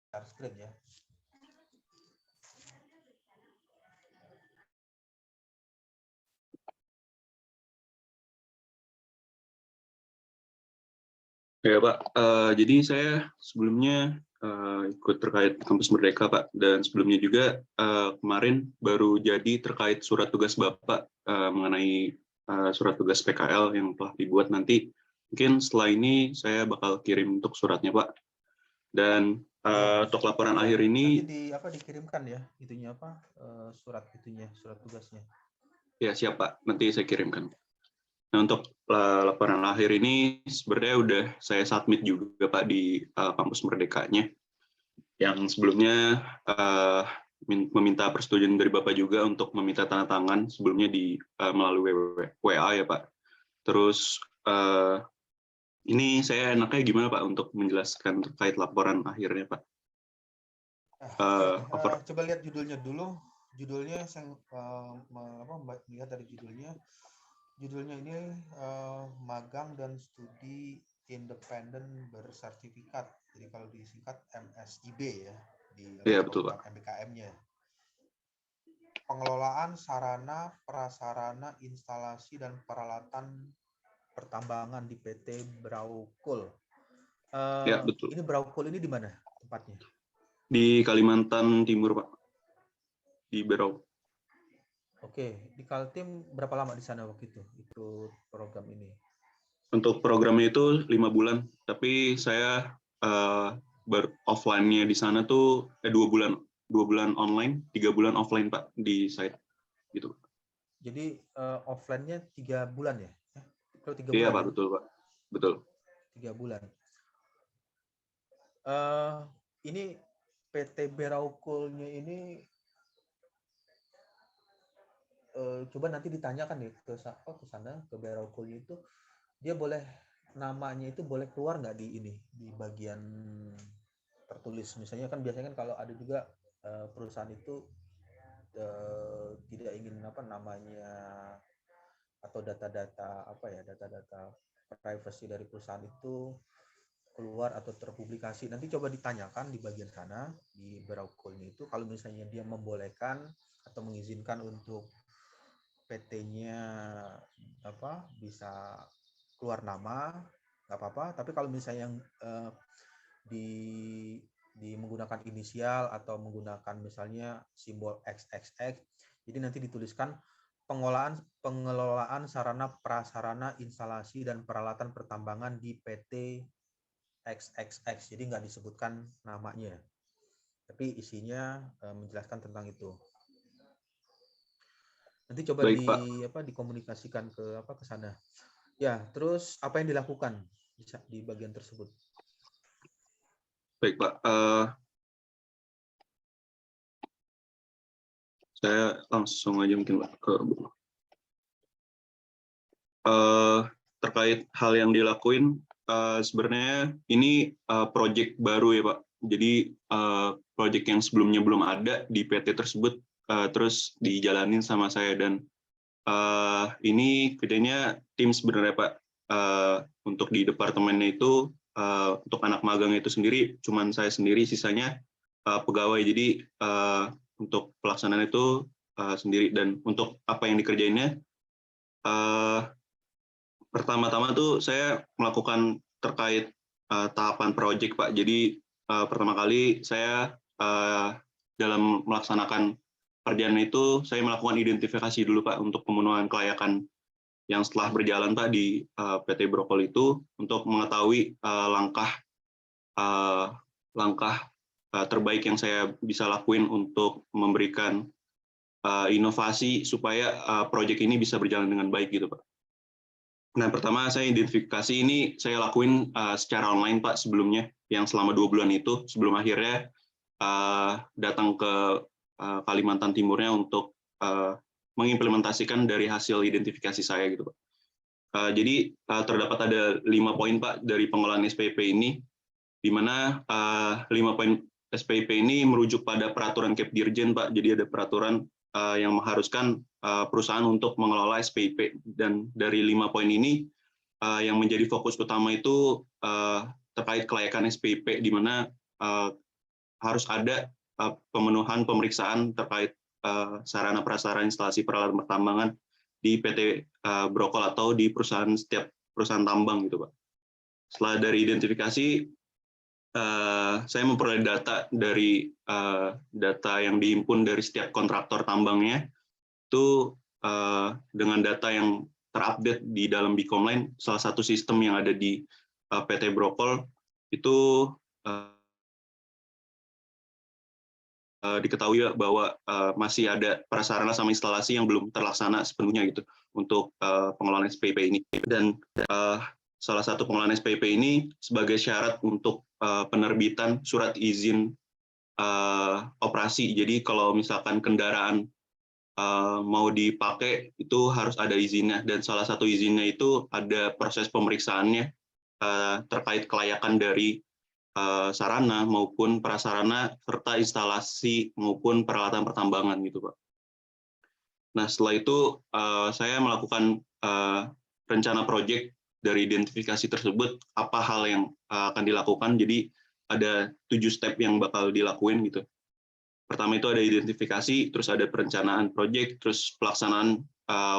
share screen ya. Ya Pak, jadi saya sebelumnya ikut terkait Kampus Merdeka Pak, dan sebelumnya juga kemarin baru jadi terkait surat tugas Bapak mengenai surat tugas PKL yang telah dibuat nanti. Mungkin setelah ini saya bakal kirim untuk suratnya Pak. Dan untuk laporan akhir ini nanti dikirimkan ya itunya surat tugasnya. Ya siap Pak, nanti saya kirimkan. Nah, untuk laporan akhir ini sebenarnya udah saya submit juga Pak di Kampus Merdekanya. Yang sebelumnya meminta persetujuan dari Bapak juga untuk meminta tanda tangan sebelumnya melalui WA ya Pak. Terus ini saya enaknya gimana Pak untuk menjelaskan terkait laporan akhirnya Pak? Coba lihat judulnya dulu. Judulnya saya melihat dari judulnya. Judulnya ini magang dan studi independen bersertifikat. Jadi kalau disingkat MSIB ya di program MBKM-nya. Pengelolaan sarana, prasarana, instalasi dan peralatan pertambangan di PT Braukul. Ya, betul. Ini Braukul ini di mana tempatnya? Di Kalimantan Timur, Pak. Di Berau. Oke, di Kaltim berapa lama di sana waktu itu ikut program ini? Untuk programnya itu 5 bulan, tapi saya offline-nya di sana tuh 2 bulan. 2 bulan online, 3 bulan offline Pak di site gitu. Jadi offline-nya 3 bulan ya? Kalau 3 iya bulan Pak, ya? betul Pak. Betul. 3 bulan. Ini PT Beraukulnya ini coba nanti ditanyakan nih ke sana ke Beraukulnya itu dia boleh namanya itu boleh keluar nggak di bagian tertulis, misalnya kan biasanya kan kalau ada juga perusahaan itu tidak ingin namanya atau data-data data-data privacy dari perusahaan itu keluar atau terpublikasi. Nanti coba ditanyakan di bagian sana di Beraukulnya itu kalau misalnya dia membolehkan atau mengizinkan untuk PT-nya bisa keluar nama nggak apa-apa, tapi kalau misalnya yang di menggunakan inisial atau menggunakan misalnya simbol XXX, jadi nanti dituliskan pengelolaan sarana prasarana instalasi dan peralatan pertambangan di PT XXX, jadi nggak disebutkan namanya, tapi isinya menjelaskan tentang itu. Nanti coba dikomunikasikan ke sana. Ya, terus apa yang dilakukan di bagian tersebut? Baik Pak, saya langsung aja mungkin Pak ke terkait hal yang dilakuin. Sebenarnya ini proyek baru ya Pak. Jadi proyek yang sebelumnya belum ada di PT tersebut terus dijalanin sama saya, dan ini kerjanya tim sebenarnya Pak. Untuk di departemennya itu untuk anak magang itu sendiri cuman saya sendiri, sisanya pegawai. Jadi untuk pelaksanaan itu sendiri, dan untuk apa yang dikerjainnya pertama-tama tuh saya melakukan terkait tahapan proyek Pak. Jadi pertama kali saya dalam melaksanakan kerjaan itu saya melakukan identifikasi dulu Pak untuk pemenuhan kelayakan yang setelah berjalan Pak di PT Brokol itu, untuk mengetahui langkah terbaik yang saya bisa lakuin untuk memberikan inovasi supaya proyek ini bisa berjalan dengan baik gitu Pak. Nah, pertama saya identifikasi ini saya lakuin secara online Pak sebelumnya, yang selama 2 bulan itu sebelum akhirnya datang ke Kalimantan Timurnya untuk mengimplementasikan dari hasil identifikasi saya gitu Pak. Jadi terdapat ada 5 poin Pak dari pengelolaan SPP ini, di mana 5 poin SPP ini merujuk pada peraturan Kepdirjen Pak. Jadi ada peraturan yang mengharuskan perusahaan untuk mengelola SPIP, dan dari 5 poin ini yang menjadi fokus utama itu terkait kelayakan SPIP, di mana harus ada pemenuhan pemeriksaan terkait sarana prasarana instalasi peralatan pertambangan di PT Brokol atau di setiap perusahaan tambang gitu Pak. Setelah dari identifikasi, saya memperoleh data dari data yang dihimpun dari setiap kontraktor tambangnya itu dengan data yang terupdate di dalam Bicomline, salah satu sistem yang ada di PT Brokol itu diketahui bahwa masih ada prasarana sama instalasi yang belum terlaksana sepenuhnya gitu untuk pengelolaan SPP ini. Dan salah satu pengelolaan SPP ini sebagai syarat untuk penerbitan surat izin operasi. Jadi kalau misalkan kendaraan mau dipakai itu harus ada izinnya, dan salah satu izinnya itu ada proses pemeriksaannya terkait kelayakan dari sarana maupun prasarana serta instalasi maupun peralatan pertambangan gitu Pak. Nah setelah itu saya melakukan rencana proyek dari identifikasi tersebut, apa hal yang akan dilakukan. Jadi ada 7 step yang bakal dilakuin gitu. Pertama itu ada identifikasi, terus ada perencanaan proyek, terus pelaksanaan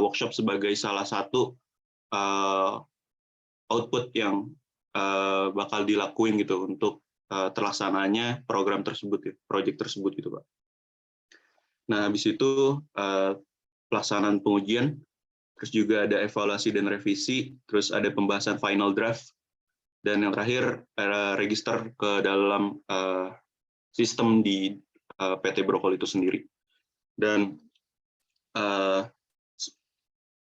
workshop sebagai salah satu output yang bakal dilakuin gitu untuk terlaksananya program tersebut, proyek tersebut gitu Pak. Nah habis itu pelaksanaan pengujian, terus juga ada evaluasi dan revisi, terus ada pembahasan final draft, dan yang terakhir register ke dalam sistem di PT Brokol itu sendiri. Dan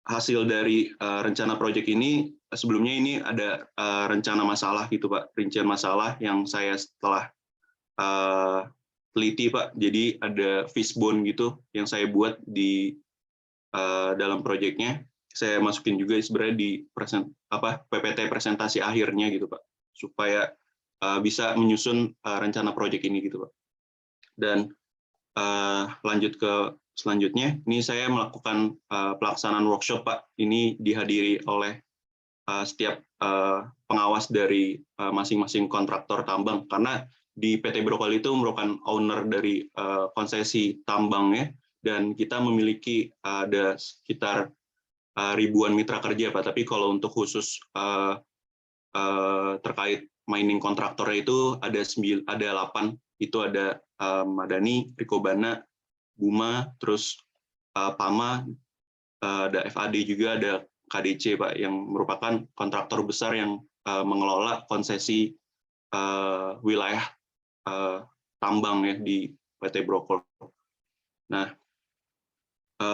hasil dari rencana proyek ini, sebelumnya ini ada rencana masalah gitu Pak, rincian masalah yang saya setelah teliti Pak. Jadi ada fishbone gitu yang saya buat di dalam proyeknya. Saya masukin juga sebenarnya di PPT presentasi akhirnya gitu Pak, supaya bisa menyusun rencana proyek ini gitu Pak. Dan lanjut ke selanjutnya, ini saya melakukan pelaksanaan workshop Pak. Ini dihadiri oleh setiap pengawas dari masing-masing kontraktor tambang, karena di PT Brokol itu merupakan owner dari konsesi tambangnya, dan kita memiliki ada sekitar ribuan mitra kerja Pak. Tapi kalau untuk khusus terkait mining kontraktornya itu ada 8, itu ada Madani, Rikobana, Buma, terus Pama, ada FAD juga, ada KDC Pak, yang merupakan kontraktor besar yang mengelola konsesi wilayah tambang ya di PT Brokol. Nah,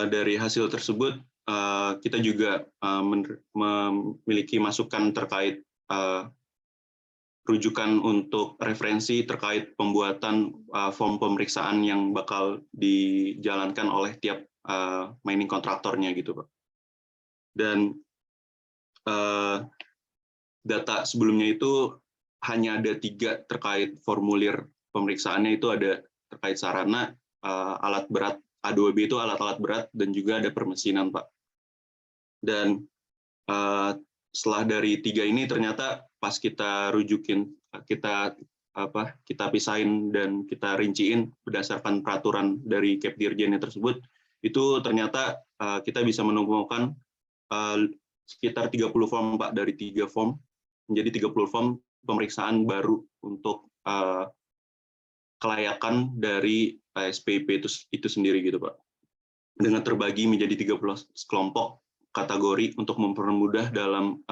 dari hasil tersebut kita juga memiliki masukan terkait rujukan untuk referensi terkait pembuatan form pemeriksaan yang bakal dijalankan oleh tiap mining kontraktornya gitu Pak. Dan data sebelumnya itu hanya ada 3 terkait formulir pemeriksaannya, itu ada terkait sarana, alat berat, A2B itu alat-alat berat, dan juga ada permesinan Pak. Dan setelah dari 3 ini ternyata pas kita rujukin, kita pisahin dan kita rinciin berdasarkan peraturan dari Kepdirjennya tersebut, itu ternyata kita bisa menemukan sekitar 30 form Pak, dari 3 form menjadi 30 form pemeriksaan baru untuk kelayakan dari SPP itu sendiri gitu Pak. Dengan terbagi menjadi 13 kelompok kategori untuk mempermudah dalam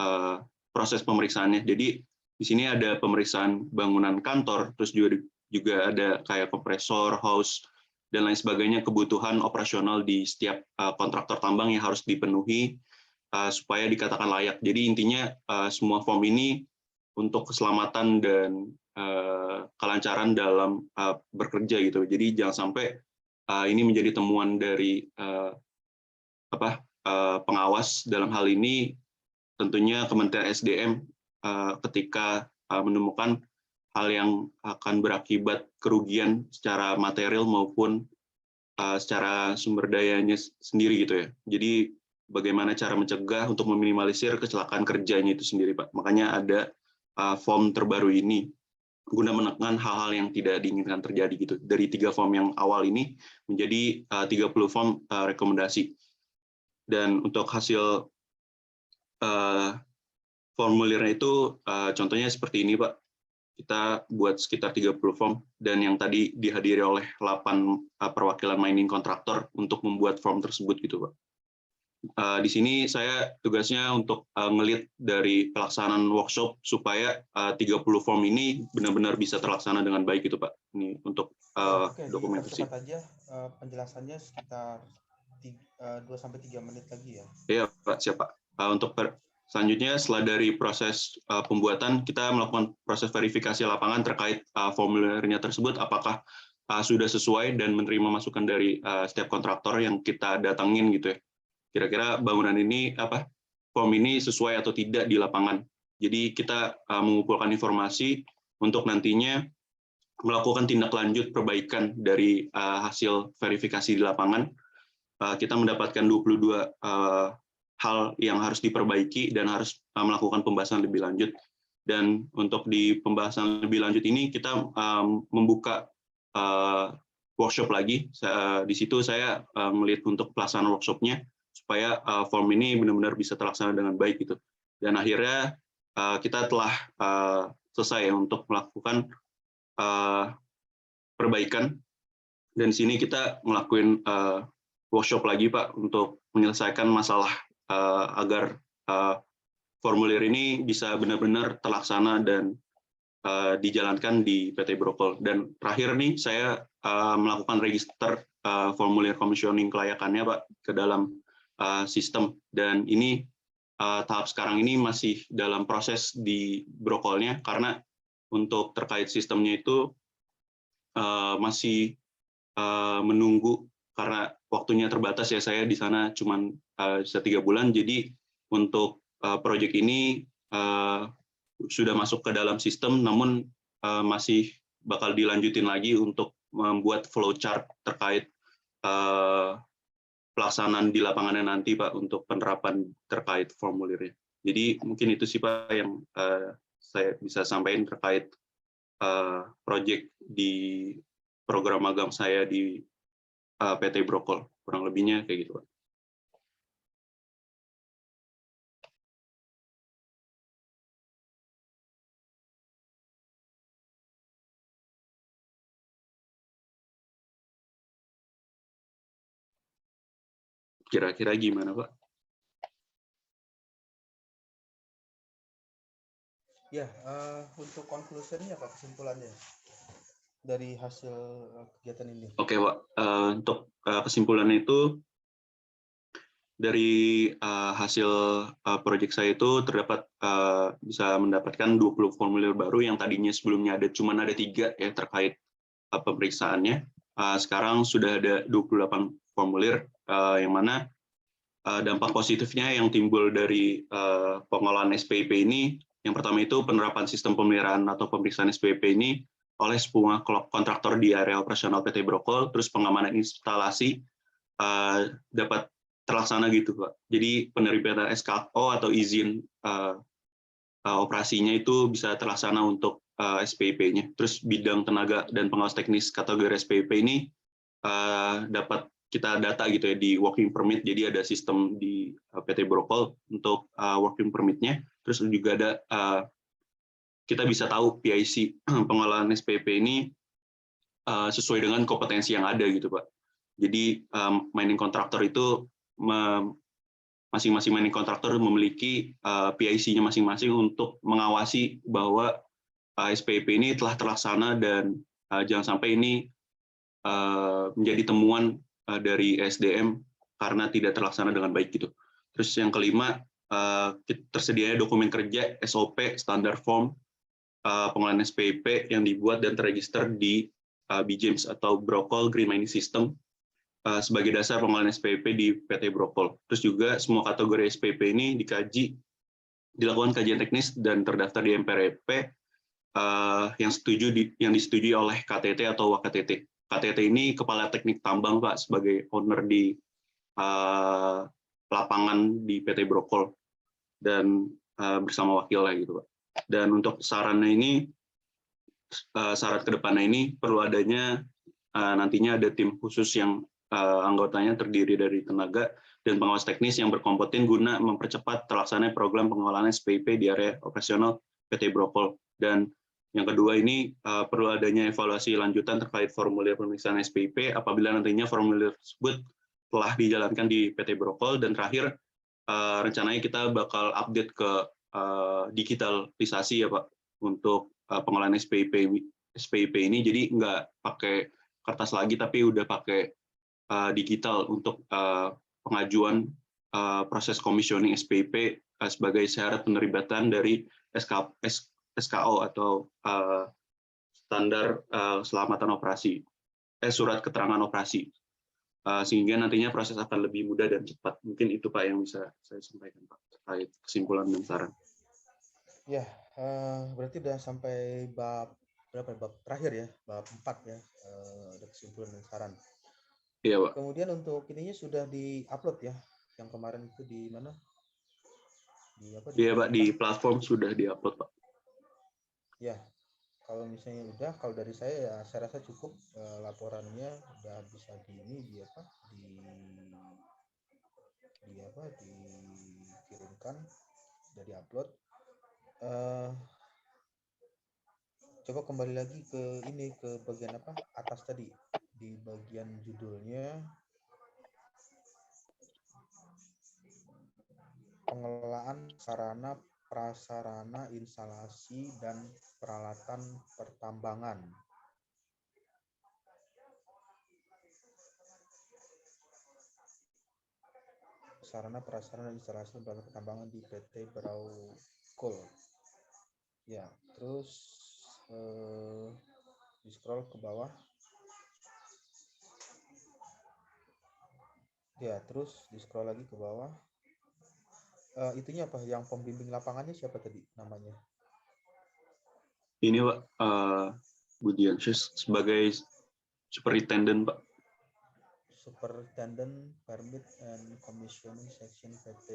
proses pemeriksaannya. Jadi di sini ada pemeriksaan bangunan kantor, terus juga ada kayak kompresor, hose, dan lain sebagainya, kebutuhan operasional di setiap kontraktor tambang yang harus dipenuhi supaya dikatakan layak. Jadi intinya semua form ini untuk keselamatan dan kelancaran dalam bekerja gitu. Jadi jangan sampai ini menjadi temuan dari pengawas, dalam hal ini tentunya Kementerian SDM, ketika menemukan hal yang akan berakibat kerugian secara material maupun secara sumber dayanya sendiri gitu ya. Jadi bagaimana cara mencegah untuk meminimalisir kecelakaan kerjanya itu sendiri Pak. Makanya ada form terbaru ini guna menekan hal-hal yang tidak diinginkan terjadi gitu. Dari 3 form yang awal ini menjadi 30 form rekomendasi. Dan untuk hasil formulirnya itu contohnya seperti ini, Pak. Kita buat sekitar 30 form, dan yang tadi dihadiri oleh 8 perwakilan mining kontraktor untuk membuat form tersebut gitu, Pak. Di sini saya tugasnya untuk ngelit dari pelaksanaan workshop supaya 30 form ini benar-benar bisa terlaksana dengan baik gitu, Pak. Ini untuk Oke, dokumentasi. dipercepat aja penjelasannya sekitar 2-3 menit lagi ya. Iya, Pak, siap, Pak. Untuk selanjutnya, setelah dari proses pembuatan, kita melakukan proses verifikasi lapangan terkait formulirnya tersebut, apakah sudah sesuai dan menerima masukan dari setiap kontraktor yang kita datangin gitu ya. Kira-kira bangunan ini form ini sesuai atau tidak di lapangan. Jadi kita mengumpulkan informasi untuk nantinya melakukan tindak lanjut perbaikan dari hasil verifikasi di lapangan. Kita mendapatkan 22 hal yang harus diperbaiki dan harus melakukan pembahasan lebih lanjut. Dan untuk di pembahasan lebih lanjut ini kita membuka workshop lagi. Di situ saya melihat untuk pelaksanaan workshopnya supaya form ini benar-benar bisa terlaksana dengan baik gitu. Dan akhirnya kita telah selesai untuk melakukan perbaikan, dan di sini kita ngelakuin workshop lagi, Pak, untuk menyelesaikan masalah agar formulir ini bisa benar-benar terlaksana dan dijalankan di PT Brokol. Dan terakhir nih saya melakukan register formulir commissioning kelayakannya, Pak, ke dalam sistem, dan ini tahap sekarang ini masih dalam proses di Brokolnya karena untuk terkait sistemnya itu masih menunggu karena waktunya terbatas ya, saya di sana cuma bisa 3 bulan, jadi untuk proyek ini sudah masuk ke dalam sistem, namun masih bakal dilanjutin lagi untuk membuat flowchart terkait pelaksanaan di lapangannya nanti, Pak, untuk penerapan terkait formulirnya. Jadi mungkin itu sih, Pak, yang saya bisa sampaikan terkait proyek di program magang saya di PT Brokol. Kurang lebihnya kayak gitu, Pak. Kira-kira gimana, Pak? Ya, untuk conclusion-nya apa kesimpulannya dari hasil kegiatan ini? Oke, Pak. Untuk kesimpulannya itu, dari hasil proyek saya itu terdapat bisa mendapatkan 20 formulir baru yang tadinya sebelumnya cuma ada 3 ya terkait pemeriksaannya. Sekarang sudah ada 28 formulir, yang mana dampak positifnya yang timbul dari pengolahan SPIP ini, yang pertama itu penerapan sistem pemeliharaan atau pemeriksaan SPIP ini oleh semua kontraktor di area operasional PT Brokol, terus pengamanan instalasi dapat terlaksana gitu, Pak. Jadi penerimaan SKO atau izin operasinya itu bisa terlaksana untuk SPIP-nya. Terus bidang tenaga dan pengawas teknis kategori SPIP ini dapat kita data gitu ya di working permit, jadi ada sistem di PT Brokol untuk working permit-nya, terus juga ada kita bisa tahu PIC pengolahan SPP ini sesuai dengan kompetensi yang ada gitu, Pak. Jadi mining kontraktor itu masing-masing mining kontraktor memiliki PIC-nya masing-masing untuk mengawasi bahwa SPP ini telah terlaksana dan jangan sampai ini menjadi temuan dari SDM karena tidak terlaksana dengan baik gitu. Terus yang kelima, tersedianya dokumen kerja SOP standar form pengolahan SPP yang dibuat dan terregister di BGIMS atau Brokol Green Mining System sebagai dasar pengolahan SPP di PT Brokol. Terus juga semua kategori SPP ini dilakukan kajian teknis dan terdaftar di MPRP yang disetujui oleh KTT atau WKTT. KTT ini Kepala Teknik Tambang, Pak, sebagai owner di lapangan di PT Brokol, dan bersama wakil lah gitu, Pak. Dan untuk sarannya ini syarat ke depannya ini perlu adanya nantinya ada tim khusus yang anggotanya terdiri dari tenaga dan pengawas teknis yang berkompeten guna mempercepat terlaksananya program pengelolaan SPIP di area operasional PT Brokol. Dan yang kedua ini perlu adanya evaluasi lanjutan terkait formulir pemeriksaan SPIP apabila nantinya formulir tersebut telah dijalankan di PT Brokol. Dan terakhir, rencananya kita bakal update ke digitalisasi ya Pak untuk pengelolaan SPIP ini, jadi nggak pakai kertas lagi tapi udah pakai digital untuk pengajuan proses komisioning SPIP sebagai syarat penerbitan dari SKO atau standar keselamatan operasi, surat keterangan operasi, sehingga nantinya proses akan lebih mudah dan cepat. Mungkin itu Pak yang bisa saya sampaikan Pak terkait kesimpulan dan saran. Ya, berarti udah sampai bab berapa? Bab terakhir ya, bab 4 ya, ada kesimpulan dan saran. Iya Pak. Kemudian untuk ininya sudah di-upload ya, yang kemarin itu di mana? Di apa? Iya Pak, di platform sudah di-upload Pak. Ya, kalau misalnya udah, kalau dari saya ya saya rasa cukup, laporannya udah bisa di apa? Dikirimkan, sudah di-upload. Coba kembali lagi ke ini, ke bagian apa atas tadi, di bagian judulnya pengelolaan sarana prasarana instalasi dan peralatan pertambangan. Sarana prasarana instalasi dan peralatan pertambangan di PT Brokol. Ya, terus di scroll ke bawah. Ya, terus di scroll lagi ke bawah. Itunya apa? Yang pembimbing lapangannya siapa tadi namanya? Ini Pak, Budiansyah sebagai Superintendent Pak. Superintendent Permit and Commissioning Section PT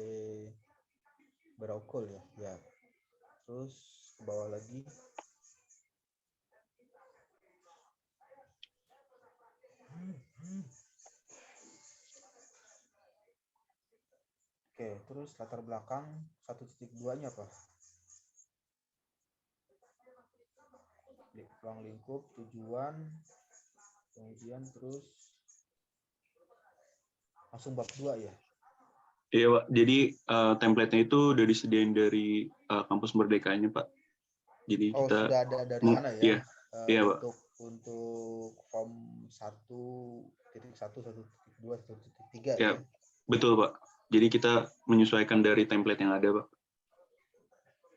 Brokol ya. Ya. Terus ke bawah lagi. Oke, terus latar belakang 1.2-nya apa? Ruang lingkup, tujuan, kemudian terus langsung bab 2 ya? Iya Pak, jadi template-nya itu udah disediain dari kampus Merdekanya Pak. Jadi kita sudah ada dari sana ya? Iya Pak. Untuk form 1.1, 1.2, 1.3 ya. Betul Pak. Jadi kita menyesuaikan dari template yang ada Pak.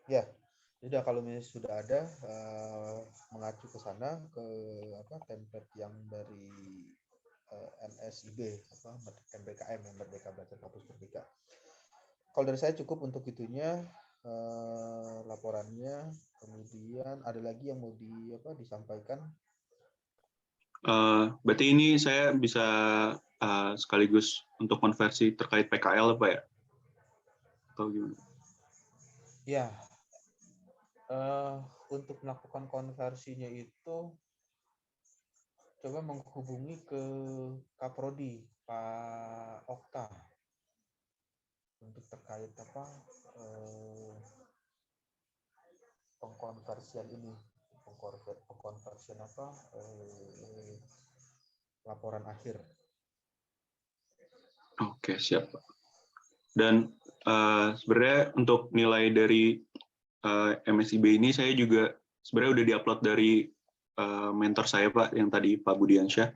Ya, sudah, kalau misalnya sudah ada, mengacu ke sana, ke apa template yang dari MSIB, MBKM, yang Merdeka Belajar Kampus Merdeka. Kalau dari saya cukup untuk itunya, laporannya. Kemudian ada lagi yang mau disampaikan? Berarti ini saya bisa sekaligus untuk konversi terkait PKL Pak ya? Atau gimana? Ya, untuk melakukan konversinya itu coba menghubungi ke Kaprodi Pak Okta untuk terkait pengkonversian ini, pengkonversian laporan akhir. Oke, siap Pak. Dan sebenarnya untuk nilai dari MSIB ini saya juga sebenarnya udah diupload dari mentor saya Pak, yang tadi Pak Budiansyah.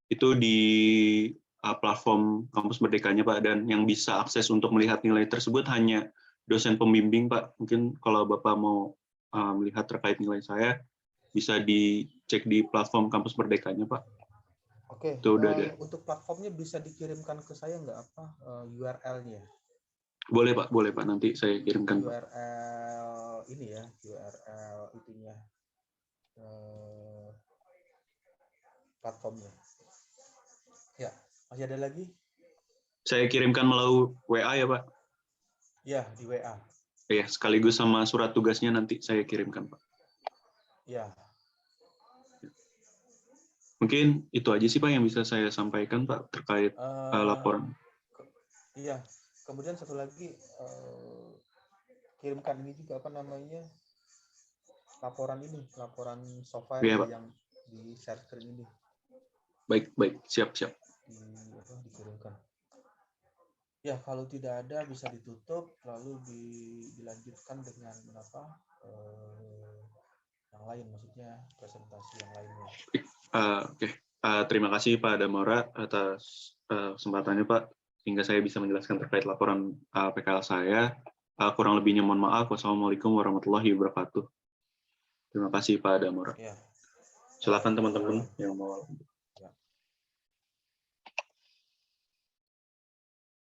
Itu di platform Kampus Merdekanya Pak, dan yang bisa akses untuk melihat nilai tersebut hanya dosen pembimbing Pak. Mungkin kalau Bapak mau melihat terkait nilai saya, bisa dicek di platform Kampus Merdekanya Pak. Oke, untuk platformnya bisa dikirimkan ke saya nggak URL-nya? Boleh Pak, nanti saya kirimkan Pak. URL ini ya, URL itunya, platformnya. Ya, masih ada lagi? Saya kirimkan melalui WA ya Pak? Ya, di WA. Ya, sekaligus sama surat tugasnya nanti saya kirimkan Pak. Ya, Mungkin itu aja sih Pak yang bisa saya sampaikan Pak terkait laporan. Iya, kemudian satu lagi, kirimkan ini juga apa namanya, laporan software Iya Pak. yang di share screen ini. Baik, siap. Dikirimkan. Ya, kalau tidak ada bisa ditutup, lalu dilanjutkan dengan yang lain, maksudnya presentasi yang lainnya. Oke. Terima kasih Pak Damora atas kesempatannya Pak, sehingga saya bisa menjelaskan terkait laporan PKL saya. Kurang lebihnya mohon maaf. Wassalamualaikum warahmatullahi wabarakatuh. Terima kasih Pak Damora. Ya. Silakan teman-teman yang mau.